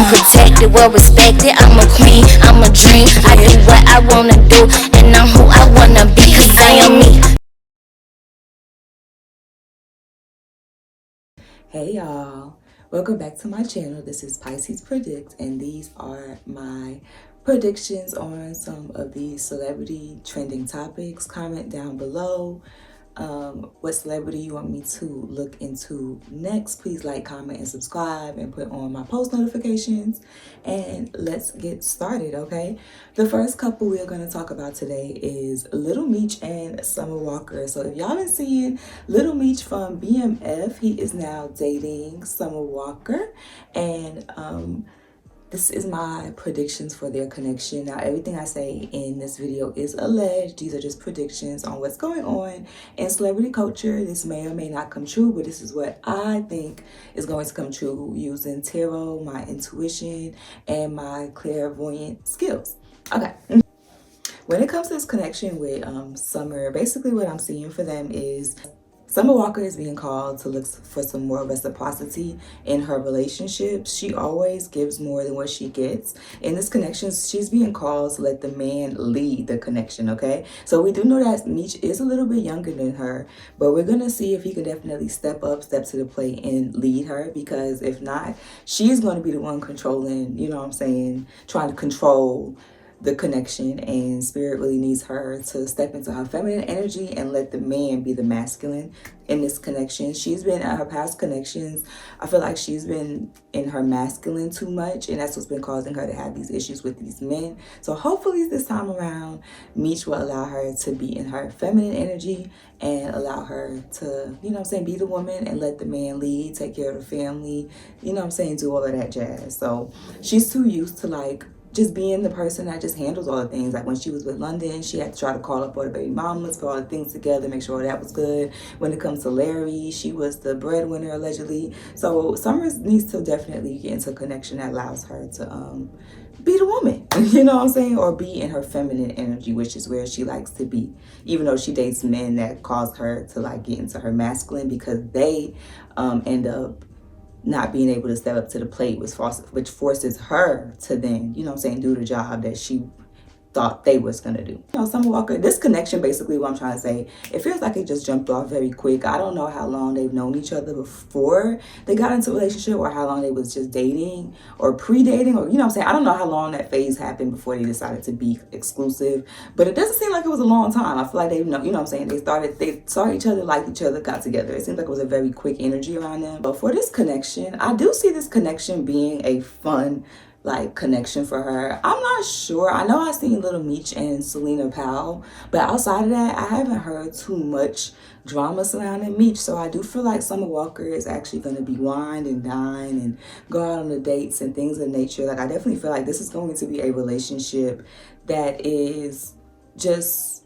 I'm protected, well respected. I'm a queen, I'm a dream. I do what I wanna do, and I'm who I wanna be, cause I am me. Hey y'all, welcome back to my channel. This is Pisces Predict, and these are my predictions on some of these celebrity trending topics. Comment down below what celebrity you want me to look into next. Please like, comment, and subscribe, and put on my post notifications, and let's get started. Okay, the first couple we're going to talk about today is Little Meech and Summer Walker. So if y'all been seeing Little Meech from BMF, he is now dating Summer Walker, and this is my predictions for their connection. Now, everything I say in this video is alleged. These are just predictions on what's going on in celebrity culture. This may or may not come true, but this is what I think is going to come true using tarot, my intuition, and my clairvoyant skills. Okay. When it comes to this connection with Summer, basically what I'm seeing for them is Summer Walker is being called to look for some more reciprocity in her relationships. She always gives more than what she gets. In this connection, she's being called to let the man lead the connection, okay? So we do know that Meech is a little bit younger than her, but we're going to see if he can definitely step up, step to the plate, and lead her, because if not, she's going to be the one controlling, you know what I'm saying, trying to control the connection, and Spirit really needs her to step into her feminine energy and let the man be the masculine in this connection. She's been at her past connections, I feel like she's been in her masculine too much, and that's what's been causing her to have these issues with these men. So hopefully this time around, Meech will allow her to be in her feminine energy and allow her to, you know what I'm saying, be the woman and let the man lead, take care of the family, you know what I'm saying, do all of that jazz. So she's too used to like just being the person that just handles all the things. Like when she was with London, she had to try to call up all the baby mamas, put all the things together, make sure that was good. When it comes to Larry, she was the breadwinner allegedly. So Summers needs to definitely get into a connection that allows her to be the woman, you know what I'm saying, or be in her feminine energy, which is where she likes to be, even though she dates men that cause her to like get into her masculine, because they end up not being able to step up to the plate, which forces her to then, you know what I'm saying, do the job that she thought they was gonna do. You know, Summer Walker, this connection, basically what I'm trying to say, it feels like it just jumped off very quick. I don't know how long they've known each other before they got into a relationship, or how long they was just dating or pre-dating, or you know what I'm saying, I don't know how long that phase happened before they decided to be exclusive, but it doesn't seem like it was a long time. I feel like they know, you know what I'm saying, they saw each other, liked each other, got together. It seems like it was a very quick energy around them. But for this connection, I do see this connection being a fun like connection for her. I'm not sure. I know I've seen Little Meech and Selena Powell, but outside of that, I haven't heard too much drama surrounding Meech. So I do feel like Summer Walker is actually going to be wine and dine and go out on the dates and things of nature. Like I definitely feel like this is going to be a relationship that is just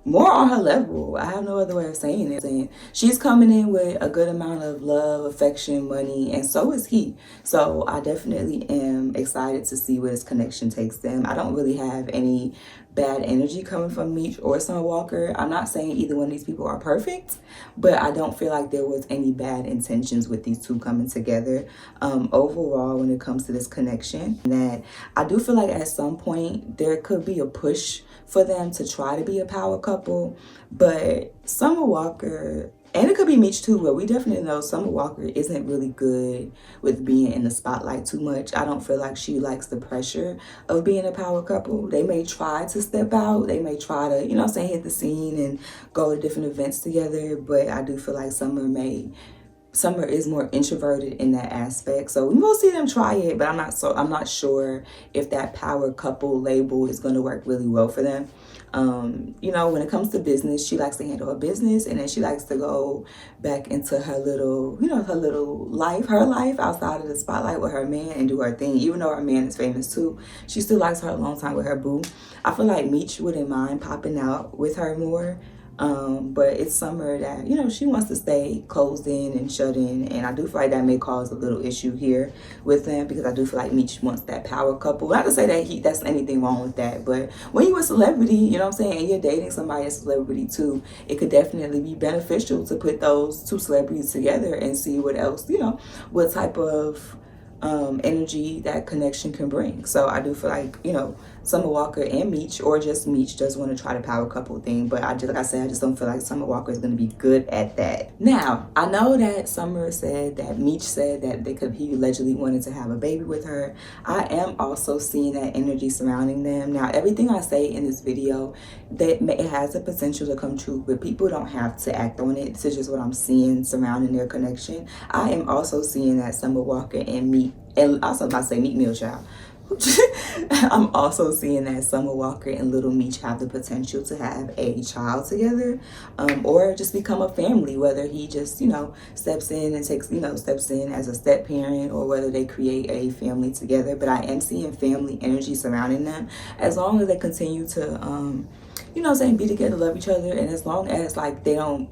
more on her level. I have no other way of saying it. She's coming in with a good amount of love, affection, money, and so is he. So I definitely am excited to see where this connection takes them. I don't really have any bad energy coming from Meech or Summer Walker. I'm not saying either one of these people are perfect, but I don't feel like there was any bad intentions with these two coming together. Overall, when it comes to this connection, that I do feel like at some point there could be a push for them to try to be a power couple, but Summer Walker, and it could be Meech too, but we definitely know Summer Walker isn't really good with being in the spotlight too much. I don't feel like she likes the pressure of being a power couple. They may try to step out, they may try to, you know what I'm saying, hit the scene and go to different events together, but I do feel like Summer is more introverted in that aspect. So we will see them try it, but I'm not sure if that power couple label is going to work really well for them. You know, when it comes to business, she likes to handle her business, and then she likes to go back into her little, you know, her life outside of the spotlight with her man and do her thing. Even though her man is famous too, she still likes her alone time with her boo. I feel like Meech wouldn't mind popping out with her more. But it's Summer that, you know, she wants to stay closed in and shut in, and I do feel like that may cause a little issue here with them, because I do feel like Meech wants that power couple. Not to say that that's anything wrong with that, but when you're a celebrity, you know what I'm saying, and you're dating somebody that's a celebrity too, it could definitely be beneficial to put those two celebrities together and see what else, you know, what type of energy that connection can bring. So I do feel like, you know, Summer Walker and Meech, or just Meech, does want to try the power couple thing. But I just, like I said, I just don't feel like Summer Walker is going to be good at that. Now, I know that Summer said that Meech said that he allegedly wanted to have a baby with her. I am also seeing that energy surrounding them. Now, everything I say in this video, that it has the potential to come true, but people don't have to act on it. This is just what I'm seeing surrounding their connection. I am also seeing that Summer Walker and Meech, and also about to say Meek Mill child. I'm also seeing that Summer Walker and Little Meech have the potential to have a child together, or just become a family, whether he just, you know, steps in and takes, you know, steps in as a step parent, or whether they create a family together. But I am seeing family energy surrounding them, as long as they continue to, you know what I'm saying, be together, love each other, and as long as, like, they don't,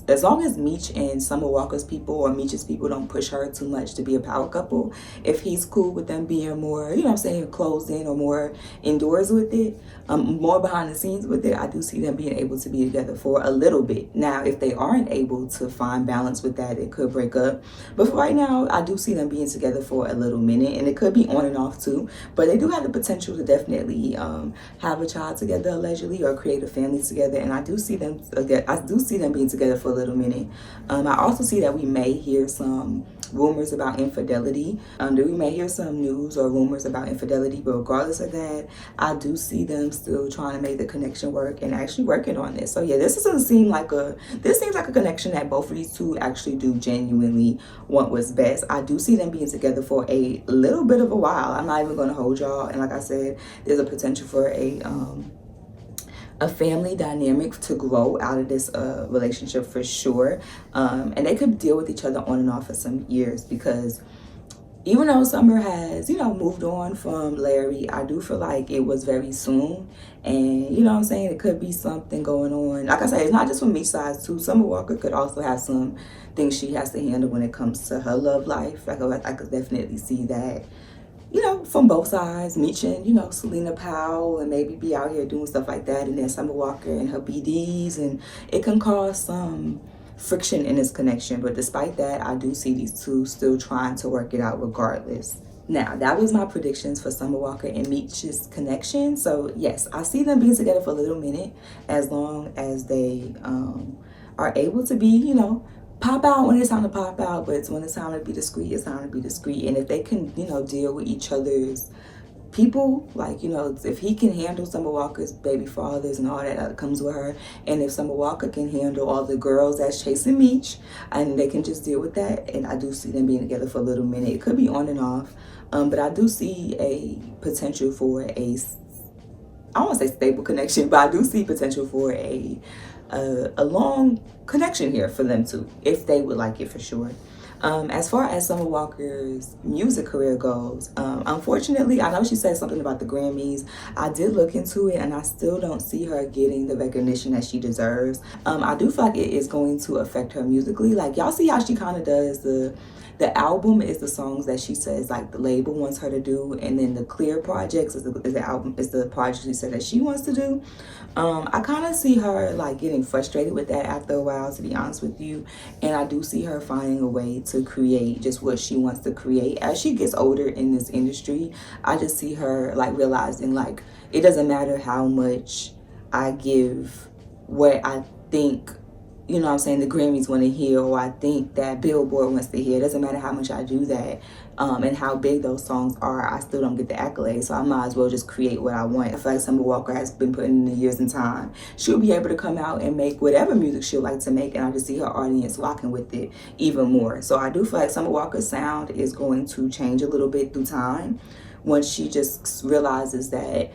as long as Meech and Summer Walker's people, or Meech's people, don't push her too much to be a power couple, if he's cool with them being more, you know what I'm saying, closed in, or more indoors with it, more behind the scenes with it, I do see them being able to be together for a little bit. Now, if they aren't able to find balance with that, it could break up. But for right now, I do see them being together for a little minute, and it could be on and off too. But they do have the potential to definitely have a child together, allegedly, or create a family together. And I do see them being together for a little minute. I also see that we may hear some rumors about infidelity. We may hear some news or rumors about infidelity, but regardless of that, I do see them still trying to make the connection work and actually working on this. So yeah, this seems like a connection that both of these two actually do genuinely want what's best. I do see them being together for a little bit of a while. I'm not even going to hold y'all, and like I said, there's a potential for a family dynamic to grow out of this relationship for sure. And they could deal with each other on and off for some years, because even though Summer has, you know, moved on from Larry, I do feel like it was very soon. And, you know what I'm saying, it could be something going on. Like I said, it's not just from Meech's side too. Summer Walker could also have some things she has to handle when it comes to her love life. Like I could definitely see that, you know, from both sides. Meech and, you know, Selena Powell, and maybe be out here doing stuff like that, and then Summer Walker and her BDs, and it can cause some friction in this connection. But despite that, I do see these two still trying to work it out regardless. Now, that was my predictions for Summer Walker and Meech's connection. So yes, I see them being together for a little minute, as long as they are able to be, you know, pop out when it's time to pop out. But when it's time to be discreet, it's time to be discreet. And if they can, you know, deal with each other's people, like, you know, if he can handle Summer Walker's baby fathers and all that comes with her, and if Summer Walker can handle all the girls that's chasing Meech, and they can just deal with that, and I do see them being together for a little minute. It could be on and off, but I do see a potential for I don't want to say stable connection, but I do see potential for a long connection here for them too, if they would like it, for sure. As far as Summer Walker's music career goes, unfortunately, I know she said something about the Grammys. I did look into it, and I still don't see her getting the recognition that she deserves. I do feel like it is going to affect her musically. Like, y'all see how she kind of does the album is the songs that she says, like, the label wants her to do, and then the Clear projects is the project she said that she wants to do. I kind of see her, like, getting frustrated with that after a while, to be honest with you. And I do see her finding a way to create just what she wants to create. As she gets older in this industry, I just see her, like, realizing, like, it doesn't matter how much I give what I think, you know what I'm saying, the Grammys want to hear, or I think that Billboard wants to hear. It doesn't matter how much I do that, and how big those songs are, I still don't get the accolades. So I might as well just create what I want. I feel like Summer Walker has been putting in the years and time. She'll be able to come out and make whatever music she'll like to make, and I just see her audience rocking with it even more. So I do feel like Summer Walker's sound is going to change a little bit through time, once she just realizes that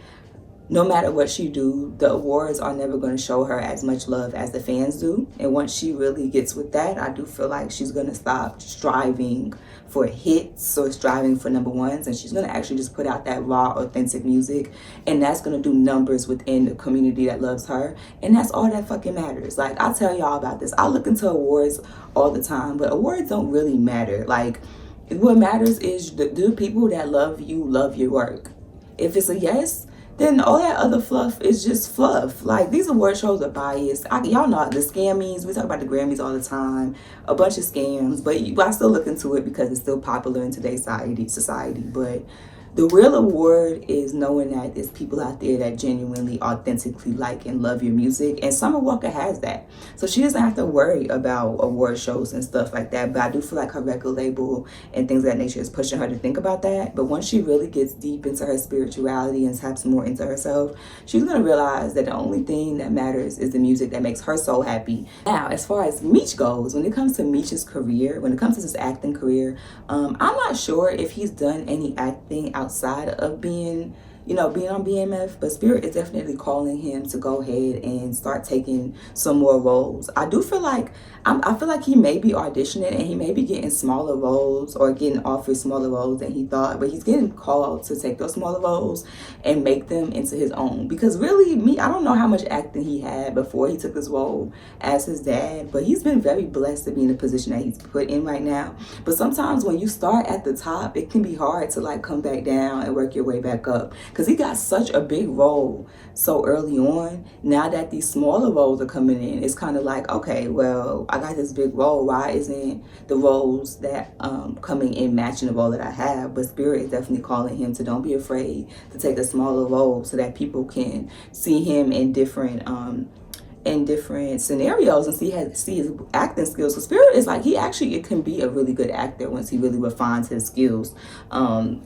no matter what she do, the awards are never going to show her as much love as the fans do. And once she really gets with that, I do feel like she's going to stop striving for hits or striving for number ones, and she's going to actually just put out that raw, authentic music, and that's going to do numbers within the community that loves her. And that's all that fucking matters. Like, I tell y'all about this, I look into awards all the time, but awards don't really matter. Like, what matters is do people that love you love your work? If it's a yes, then all that other fluff is just fluff. Like, these award shows are biased. Y'all know the scammies. We talk about the Grammys all the time. A bunch of scams. But I still look into it because it's still popular in today's society. But the real award is knowing that there's people out there that genuinely, authentically like and love your music. And Summer Walker has that. So she doesn't have to worry about award shows and stuff like that. But I do feel like her record label and things of that nature is pushing her to think about that. But once she really gets deep into her spirituality and taps more into herself, she's going to realize that the only thing that matters is the music that makes her so happy. Now, as far as Meech goes, when it comes to Meech's career, when it comes to his acting career, I'm not sure if he's done any acting outside of being on BMF, but Spirit is definitely calling him to go ahead and start taking some more roles. I do feel like I feel like he may be auditioning and he may be getting smaller roles or getting offered smaller roles than he thought, but he's getting called to take those smaller roles and make them into his own. Because really, I don't know how much acting he had before he took this role as his dad, but he's been very blessed to be in the position that he's put in right now. But sometimes when you start at the top, it can be hard to like come back down and work your way back up, because he got such a big role so early on. Now that these smaller roles are coming in, it's kind of like, okay, well, I got this big role. Why isn't the roles that coming in matching the role that I have? But Spirit is definitely calling him to don't be afraid to take a smaller role so that people can see him in different scenarios and see his acting skills. So Spirit is like, it can be a really good actor once he really refines his skills.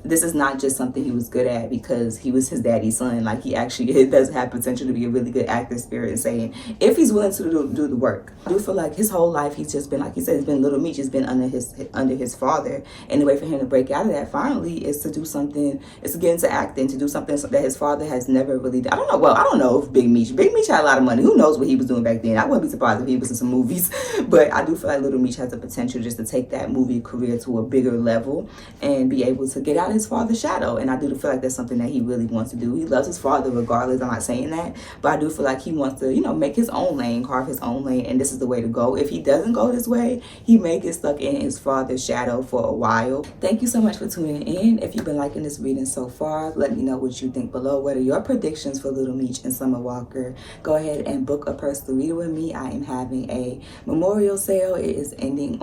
This is not just something he was good at because he was his daddy's son. Like, it does have potential to be a really good actor. Spirit is saying, if he's willing to do the work. I do feel like his whole life he's just been, like he said, it's been Little Meech. It's been under his father, and the way for him to break out of that finally is to do something, is to get into acting, to do something that his father has never really done. I don't know if Big Meech had a lot of money. Who knows what he was doing back then? I wouldn't be surprised if he was in some movies. But I do feel like Little Meech has the potential just to take that movie career to a bigger level and be able to get out of his father's shadow. And I do feel like that's something that he really wants to do. He loves his father regardless. I'm not saying that, but I do feel like he wants to, make his own lane, carve his own lane, and this is the way to go. If he doesn't go this way, he may get stuck in his father's shadow for a while. Thank you so much for tuning in. If you've been liking this reading so far, let me know what you think below. What are your predictions for Little Meech and Summer Walker? Go ahead and book a personal reader with me. I am having a memorial sale. It is ending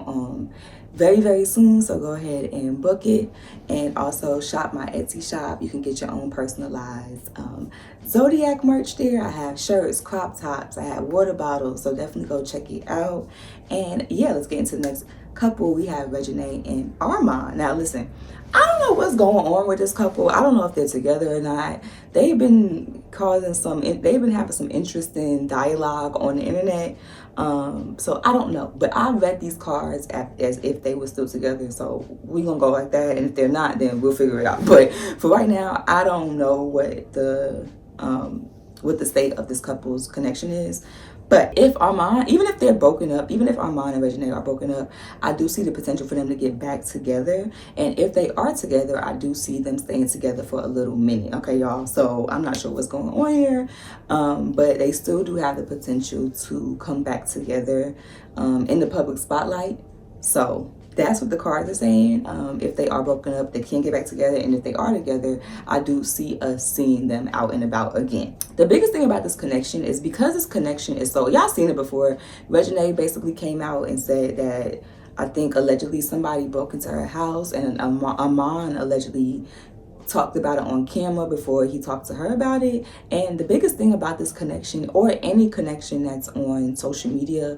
very, very soon, so go ahead and book it. And also shop my Etsy shop. You can get your own personalized Zodiac merch there. I have shirts, crop tops, I have water bottles, so definitely go check it out. And yeah, let's get into the next couple. We have Reginae and Armon. Now listen, I don't know what's going on with this couple. I don't know if they're together or not. They've been having some interesting dialogue on the internet. So I don't know, but I read these cards as if they were still together. So we're gonna go like that, and if they're not, then we'll figure it out. But for right now, I don't know what the state of this couple's connection is. But if Armon, even if they're broken up, even if Armon and Reginae are broken up, I do see the potential for them to get back together. And if they are together, I do see them staying together for a little minute. Okay, y'all? So I'm not sure what's going on here. But they still do have the potential to come back together in the public spotlight. So that's what the cards are saying. If they are broken up, they can get back together. And if they are together, I do see us seeing them out and about again. The biggest thing about this connection is because this connection is so, y'all seen it before. Reginae basically came out and said that I think allegedly somebody broke into her house, and Armon allegedly talked about it on camera before he talked to her about it. And the biggest thing about this connection, or any connection that's on social media,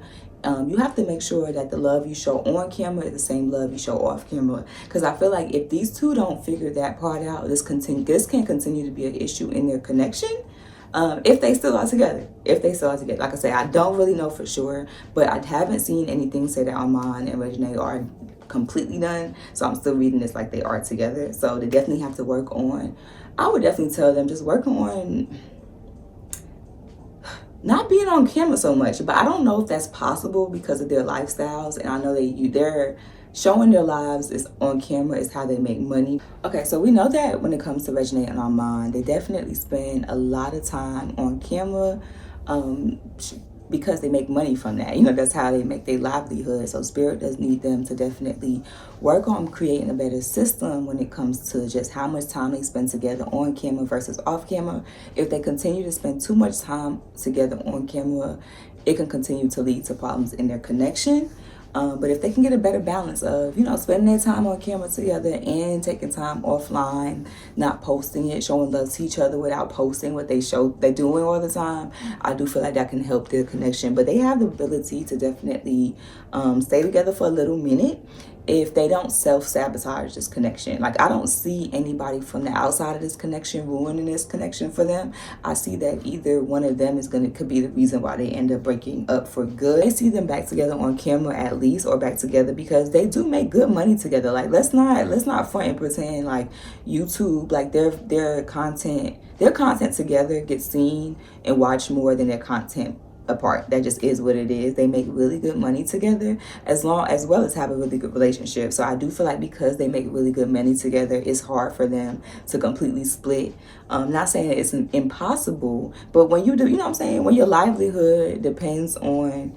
you have to make sure that the love you show on camera is the same love you show off camera. Because I feel like if these two don't figure that part out, this can continue to be an issue in their connection. If they still are together. Like I say, I don't really know for sure, but I haven't seen anything say that Armon and Reginae are completely done. So I'm still reading this like they are together. So they definitely have to work on, I would definitely tell them, just working on not being on camera so much. But I don't know if that's possible because of their lifestyles, and I know they're showing their lives is on camera is how they make money. Okay, so we know that when it comes to Reginae and Armon, they definitely spend a lot of time on camera. because they make money from that. You know, that's how they make their livelihood. So Spirit does need them to definitely work on creating a better system when it comes to just how much time they spend together on camera versus off camera. If they continue to spend too much time together on camera, it can continue to lead to problems in their connection. But if they can get a better balance of, you know, spending their time on camera together and taking time offline, not posting it, showing love to each other without posting what they're doing all the time, I do feel like that can help their connection. But they have the ability to definitely stay together for a little minute if they don't self-sabotage this connection. Like, I don't see anybody from the outside of this connection ruining this connection for them. I see that either one of them could be the reason why they end up breaking up for good. I see them back together on camera at least, or back together because they do make good money together. Like, let's not front and pretend like YouTube, like their content together gets seen and watched more than their content apart. That just is what it is. They make really good money together as well as have a really good relationship. So I do feel like because they make really good money together, it's hard for them to completely split. Not saying that it's impossible, but when you do, you know what I'm saying, when your livelihood depends on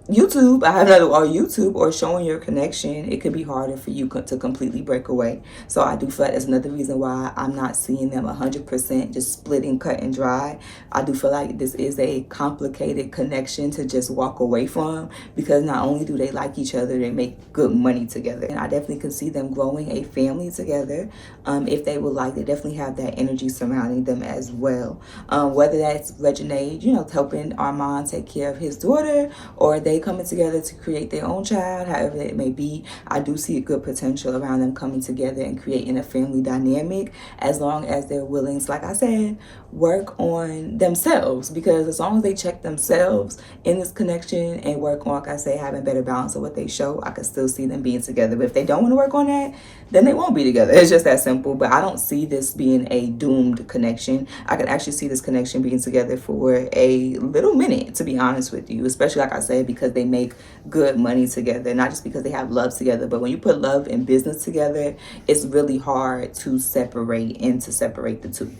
YouTube, or showing your connection, it could be harder for you to completely break away. So I do feel like that's another reason why I'm not seeing them 100% just splitting, cut and dry. I do feel like this is a complicated connection to just walk away from, because not only do they like each other, they make good money together. And I definitely can see them growing a family together. If they would like, they definitely have that energy surrounding them as well. Whether that's Reginae, you know, helping Armon take care of his daughter, or they coming together to create their own child, however it may be, I do see a good potential around them coming together and creating a family dynamic, as long as they're willing to, like I said, work on themselves. Because as long as they check themselves in this connection and work on, like I say, having better balance of what they show, I can still see them being together. But if they don't want to work on that, then they won't be together. It's just that simple. But I don't see this being a doomed connection. I could actually see this connection being together for a little minute, to be honest with you, especially, like I said, because they make good money together, not just because they have love together. But when you put love and business together, it's really hard to separate the two.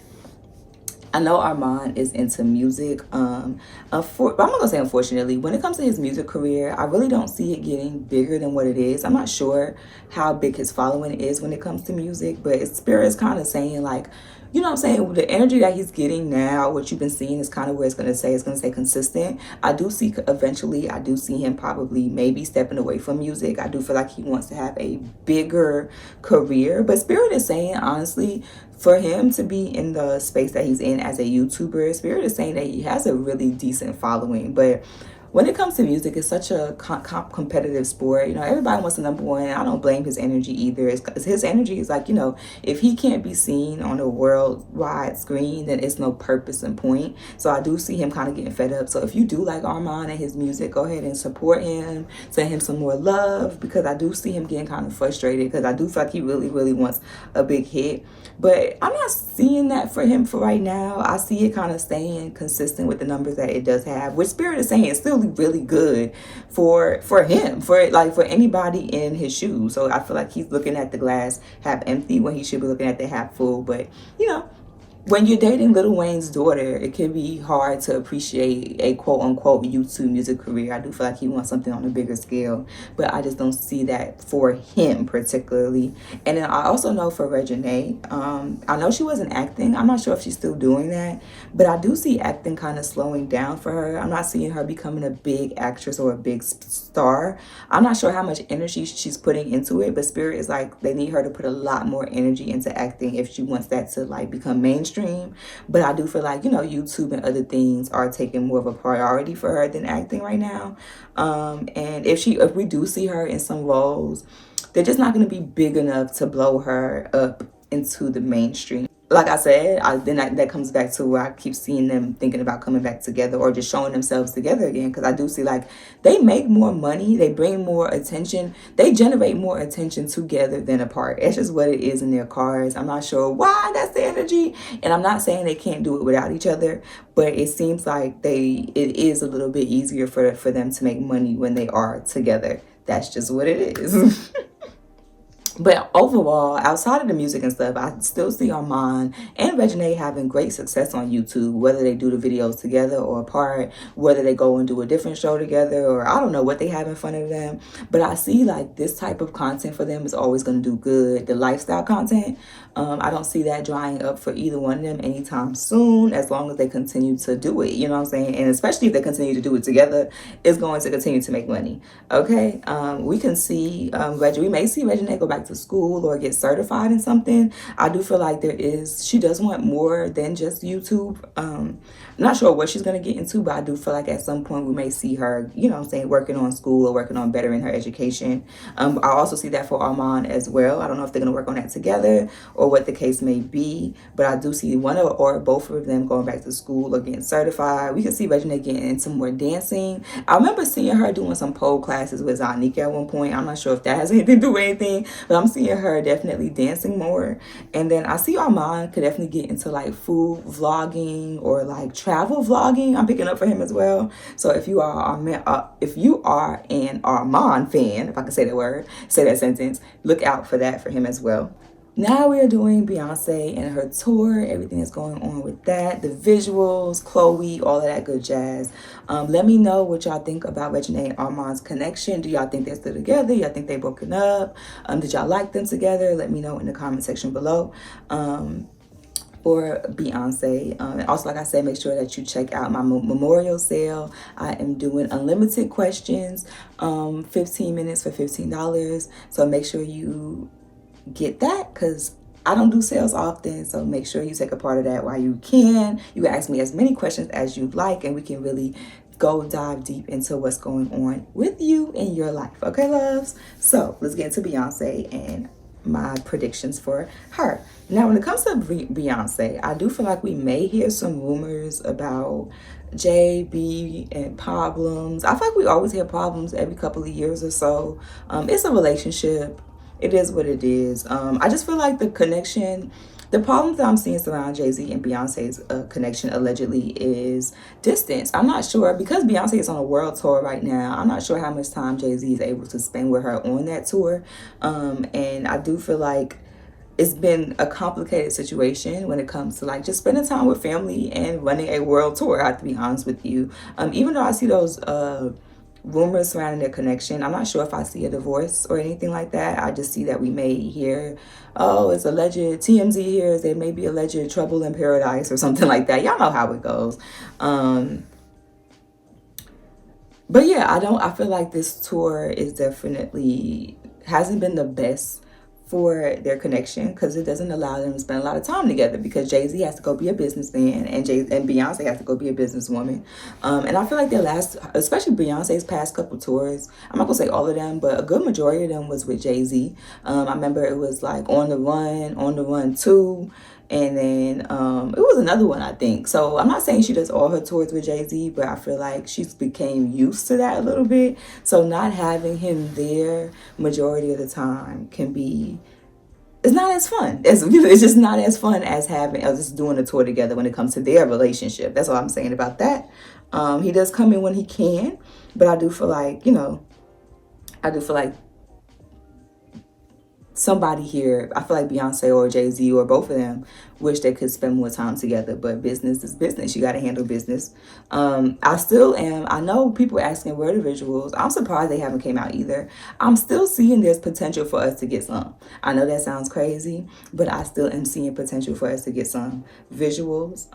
I know Armon is into music. I'm not gonna say unfortunately, when it comes to his music career, I really don't see it getting bigger than what it is. I'm not sure how big his following is when it comes to music, but his Spirit is kind of saying, like, you know what I'm saying, the energy that he's getting now, what you've been seeing, is kind of where it's going to stay consistent. I do see him probably maybe stepping away from music. I do feel like he wants to have a bigger career, but Spirit is saying, honestly, for him to be in the space that he's in as a YouTuber, Spirit is saying that he has a really decent following. But when it comes to music, it's such a competitive sport. You know, everybody wants the number one. I don't blame his energy either. His energy is like, you know, if he can't be seen on a worldwide screen, then it's no purpose and point. So I do see him kind of getting fed up. So if you do like Armon and his music, go ahead and support him. Send him some more love, because I do see him getting kind of frustrated, because I do feel like he really, really wants a big hit. But I'm not seeing that for him for right now. I see it kind of staying consistent with the numbers that it does have, which Spirit is saying is still really good for him, for anybody in his shoes. So I feel like he's looking at the glass half empty when he should be looking at the half full. But you know, when you're dating Lil Wayne's daughter, it can be hard to appreciate a quote-unquote YouTube music career. I do feel like he wants something on a bigger scale, but I just don't see that for him particularly. And then I also know for Reginae, I know she wasn't acting. I'm not sure if she's still doing that, but I do see acting kind of slowing down for her. I'm not seeing her becoming a big actress or a big star. I'm not sure how much energy she's putting into it, but Spirit is like, they need her to put a lot more energy into acting if she wants that to like become mainstream. But I do feel like, you know, YouTube and other things are taking more of a priority for her than acting right now. And if we do see her in some roles, they're just not going to be big enough to blow her up into the mainstream. Like I said, that comes back to where I keep seeing them thinking about coming back together, or just showing themselves together again, because I do see like they make more money, they bring more attention, they generate more attention together than apart. It's just what it is in their cars. I'm not sure why that's the energy, and I'm not saying they can't do it without each other, but it seems like it is a little bit easier for them to make money when they are together. That's just what it is. But overall, outside of the music and stuff, I still see Armon and Reginae having great success on YouTube, whether they do the videos together or apart, whether they go and do a different show together, or I don't know what they have in front of them. But I see like this type of content for them is always going to do good. The lifestyle content, I don't see that drying up for either one of them anytime soon, as long as they continue to do it. You know what I'm saying? And especially if they continue to do it together, it's going to continue to make money. Okay, we can see we may see Reginae go back to school or get certified in something. I do feel like she does want more than just YouTube. I'm not sure what she's going to get into, but I do feel like at some point we may see her, you know what I'm saying, working on school or working on bettering her education. I also see that for Armon as well. I don't know if they're going to work on that together or what the case may be, but I do see one or both of them going back to school or getting certified. We can see Reginae getting into more dancing. I remember seeing her doing some pole classes with Zanika at one point. I'm not sure if that has anything to do with anything, but I'm seeing her definitely dancing more. And then I see Armon could definitely get into like food vlogging or like travel vlogging. I'm picking up for him as well. So if you are an Armon fan, if I can say that sentence, look out for that for him as well. Now we are doing Beyonce and her tour, everything that's going on with that, the visuals, Chloe, all of that good jazz. Let me know what y'all think about Reginae and Armon's connection. Do y'all think they're still together? Y'all think they broken up? Did y'all like them together? Let me know in the comment section below. For Beyonce. And also, like I said, make sure that you check out my memorial sale. I am doing unlimited questions, 15 minutes for $15. So make sure you get that, because I don't do sales often, so make sure you take a part of that while you can. You can ask me as many questions as you'd like, and we can really go dive deep into what's going on with you in your life. Okay, loves? So let's get into Beyonce and my predictions for her. Now, when it comes to Beyonce, I do feel like we may hear some rumors about JB and problems. I feel like we always hear problems every couple of years or so. It's a relationship. It is what it is. I just feel like the connection, the problems that I'm seeing surround Jay-Z and Beyonce's connection allegedly is distance. I'm not sure, because Beyonce is on a world tour right now, I'm not sure how much time Jay-Z is able to spend with her on that tour. And I do feel like it's been a complicated situation when it comes to like just spending time with family and running a world tour. I have to be honest with you. Even though I see those rumors surrounding their connection, I'm not sure if I see a divorce or anything like that. I just see that we may hear, oh, it's alleged, TMZ hears there may be alleged trouble in paradise or something like that. Y'all know how it goes. But yeah, I feel like this tour is definitely hasn't been the best for their connection, because it doesn't allow them to spend a lot of time together, because Jay-Z has to go be a businessman and Beyonce has to go be a businesswoman. And I feel like especially Beyonce's past couple tours, I'm not gonna say all of them, but a good majority of them was with Jay-Z. I remember it was like On the Run 2, and then it was another one, I think. So I'm not saying she does all her tours with Jay-Z, but I feel like she's became used to that a little bit. So not having him there majority of the time it's not as fun. It's just not as fun as just doing a tour together when it comes to their relationship. That's all I'm saying about that. He does come in when he can, but I do feel like, somebody here, I feel like Beyonce or Jay-Z or both of them wish they could spend more time together, but business is business. You got to handle business. I know people asking where the visuals. I'm surprised they haven't came out either. I'm still seeing there's potential for us to get some. I know that sounds crazy, but I still am seeing potential for us to get some visuals.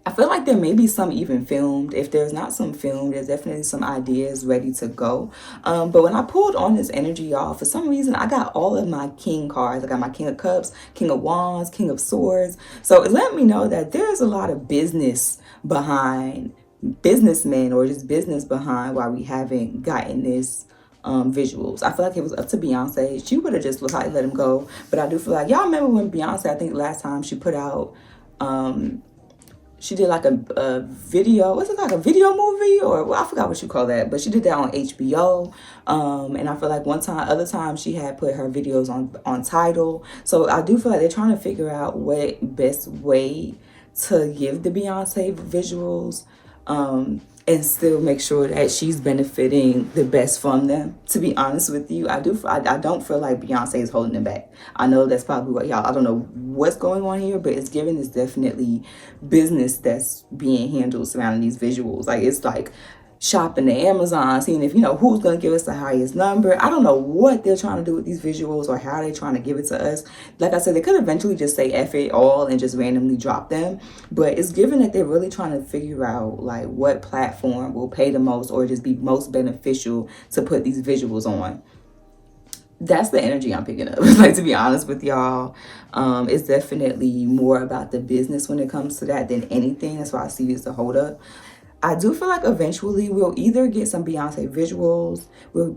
I feel like there may be some even filmed. If there's not some filmed, there's definitely some ideas ready to go. But when I pulled on this energy, y'all, for some reason, I got all of my king cards. I got my King of Cups, King of Wands, King of Swords. So it let me know that there's a lot of business behind businessmen, or just business behind why we haven't gotten this visuals. I feel like it was up to Beyonce. She would have just let him go. But I do feel like, y'all remember when Beyonce, I think last time she put out, she did like a video, was it like a video movie, or well, I forgot what you call that, but she did that on HBO. And I feel like other time she had put her videos on Tidal. So I do feel like they're trying to figure out what best way to give the Beyonce visuals. and still make sure that she's benefiting the best from them. To be honest with you, I don't feel like Beyonce is holding them back. I know that's probably what y'all, I don't know what's going on here, but it's given is definitely business that's being handled surrounding these visuals. Like, it's like shopping the Amazon, seeing if, who's going to give us the highest number. I don't know what they're trying to do with these visuals or how they're trying to give it to us. Like I said, they could eventually just say F it all and just randomly drop them. But it's given that they're really trying to figure out like what platform will pay the most or just be most beneficial to put these visuals on. That's the energy I'm picking up. Like, to be honest with y'all, it's definitely more about the business when it comes to that than anything. That's why I see it as a hold up. I do feel like eventually we'll either get some Beyonce visuals,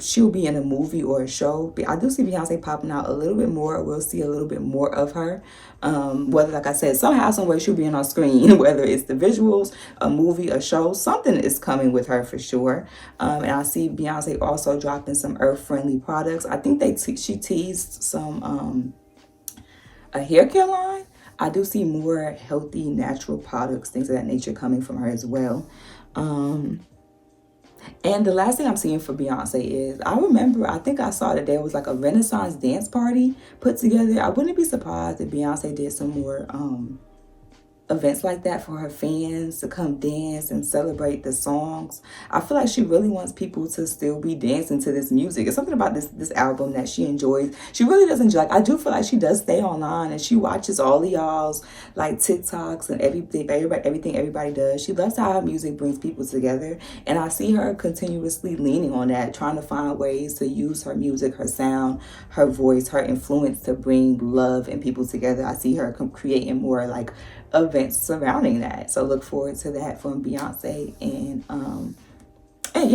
she'll be in a movie or a show. I do see Beyonce popping out a little bit more. We'll see a little bit more of her. Whether, like I said, somehow, some way she'll be on our screen, whether it's the visuals, a movie, a show, something is coming with her for sure. And I see Beyonce also dropping some earth-friendly products. I think she teased some a hair care line. I do see more healthy, natural products, things of that nature coming from her as well. And the last thing I'm seeing for Beyonce is, I think I saw that there was like a Renaissance dance party put together. I wouldn't be surprised if Beyonce did some more events like that for her fans to come dance and celebrate the songs. I feel like she really wants people to still be dancing to this music. It's something about this album that she enjoys. She really does enjoy. Like, I do feel like she does stay online and she watches all of y'all's like TikToks and everything everybody does. She loves how her music brings people together, and I see her continuously leaning on that, trying to find ways to use her music, her sound, her voice, her influence to bring love and people together. I see her creating more like events surrounding that. So look forward to that from Beyonce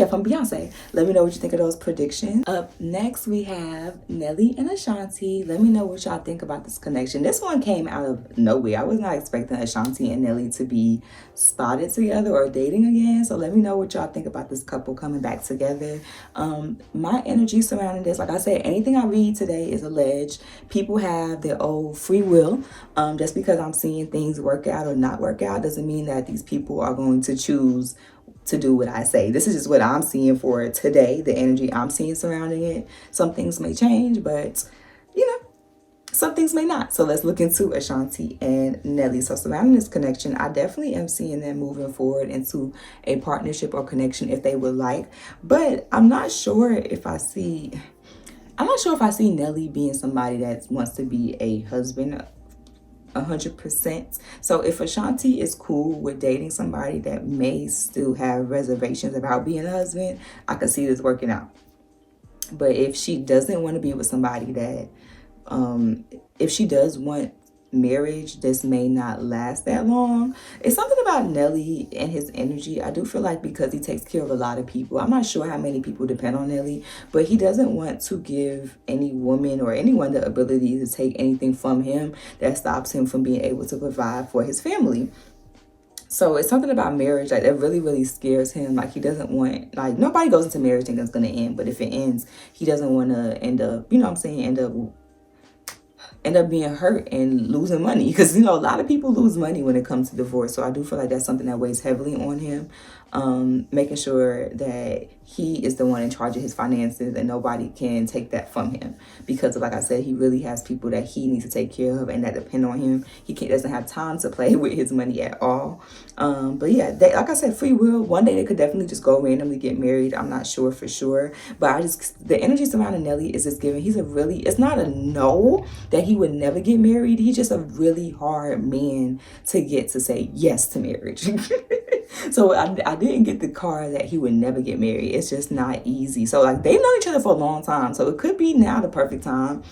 from Beyonce. Let me know what you think of those predictions. Up next, we have Nelly and Ashanti. Let me know what y'all think about this connection. This one came out of nowhere. I was not expecting Ashanti and Nelly to be spotted together or dating again. So let me know what y'all think about this couple coming back together. My energy surrounding this, like I said, anything I read today is alleged. People have their own free will. Just because I'm seeing things work out or not work out doesn't mean that these people are going to choose to do what I say. This is just what I'm seeing for today, the energy I'm seeing surrounding it. Some things may change, but some things may not. So let's look into Ashanti and Nelly. So surrounding this connection, I definitely am seeing them moving forward into a partnership or connection if they would like. But I'm not sure if I see Nelly being somebody that wants to be a husband 100%. So if Ashanti is cool with dating somebody that may still have reservations about being a husband, I can see this working out. But if she doesn't want to be with somebody that, if she does want marriage, this may not last that long. It's something about Nelly and his energy. I do feel like because he takes care of a lot of people, I'm not sure how many people depend on Nelly, but he doesn't want to give any woman or anyone the ability to take anything from him that stops him from being able to provide for his family. So it's something about marriage like that really, really scares him. Like, he doesn't want, like, nobody goes into marriage thinking it's going to end, but if it ends, he doesn't want to end up, end up being hurt and losing money, because a lot of people lose money when it comes to divorce. So I do feel like that's something that weighs heavily on him, making sure that he is the one in charge of his finances and nobody can take that from him, because like I said, he really has people that he needs to take care of and that depend on him. He doesn't have time to play with his money at all. But yeah, like I said, free will. One day they could definitely just go randomly get married. I'm not sure for sure, but the energy surrounding Nelly is just giving. It's not a no that he would never get married. He's just a really hard man to get to say yes to marriage. So I didn't get the card that he would never get married. It's just not easy. So like, they've known each other for a long time. So it could be now the perfect time.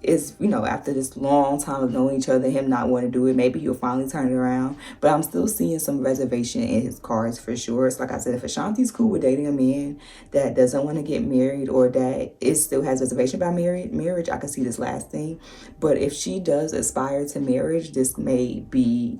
Is, after this long time of knowing each other, him not wanting to do it, maybe he'll finally turn it around. But I'm still seeing some reservation in his cards for sure. It's like I said, if Ashanti's cool with dating a man that doesn't want to get married or that still has reservation about marriage, I can see this lasting. But if she does aspire to marriage, this may be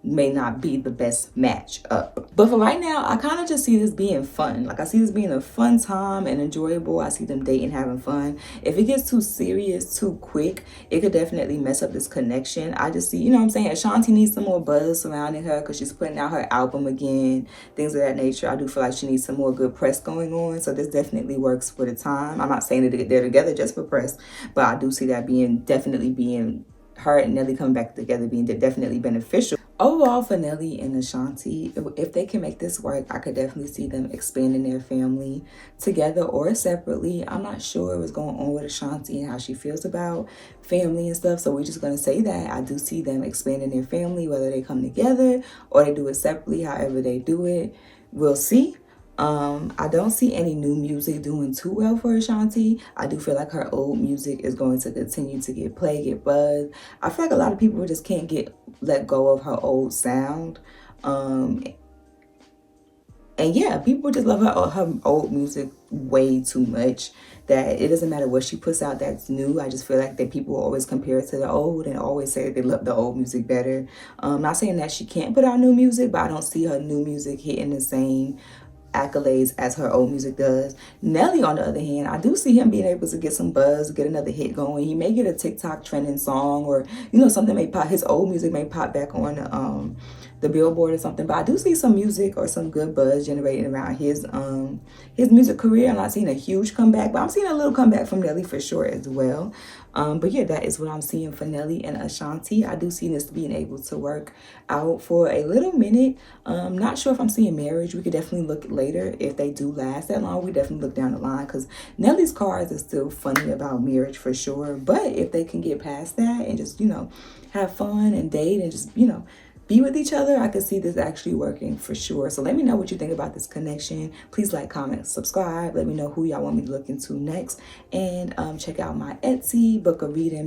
may not be the best match up. But for right now, I kind of just see this being fun. Like, I see this being a fun time and enjoyable. I see them dating, having fun. If it gets too serious too quick, it could definitely mess up this connection. I just see, you know what I'm saying, Ashanti needs some more buzz surrounding her because she's putting out her album again, things of that nature. I do feel like she needs some more good press going on, so this definitely works for the time. I'm not saying that they're together just for press, but I do see that definitely being her and Nelly coming back together being definitely beneficial. Overall, for Nelly and Ashanti, if they can make this work, I could definitely see them expanding their family together or separately. I'm not sure what's going on with Ashanti and how she feels about family and stuff, so we're just going to say that I do see them expanding their family, whether they come together or they do it separately. However they do it, we'll see. I don't see any new music doing too well for Ashanti. I do feel like her old music is going to continue to get played, get buzzed. I feel like a lot of people just can't let go of her old sound. And yeah, people just love her old music way too much that it doesn't matter what she puts out that's new. I just feel like that people always compare it to the old and always say they love the old music better. Not saying that she can't put out new music, but I don't see her new music hitting the same accolades as her old music does. Nelly, on the other hand, I do see him being able to get some buzz, get another hit going. He may get a TikTok trending song, or you know, something may pop. His old music may pop back on the Billboard or something. But I do see some music or some good buzz generating around his music career. I'm not seeing a huge comeback, but I'm seeing a little comeback from Nelly for sure as well. But yeah, that is what I'm seeing for Nelly and Ashanti. I do see this being able to work out for a little minute. Not sure if I'm seeing marriage. We could definitely look later if they do last that long. We definitely look down the line because Nelly's cards are still funny about marriage for sure. But if they can get past that and just, you know, have fun and date and just, you know, be with each other, I could see this actually working for sure. So let me know what you think about this connection. Please like, comment, subscribe. Let me know who y'all want me to look into next. And check out my Etsy, book a reading.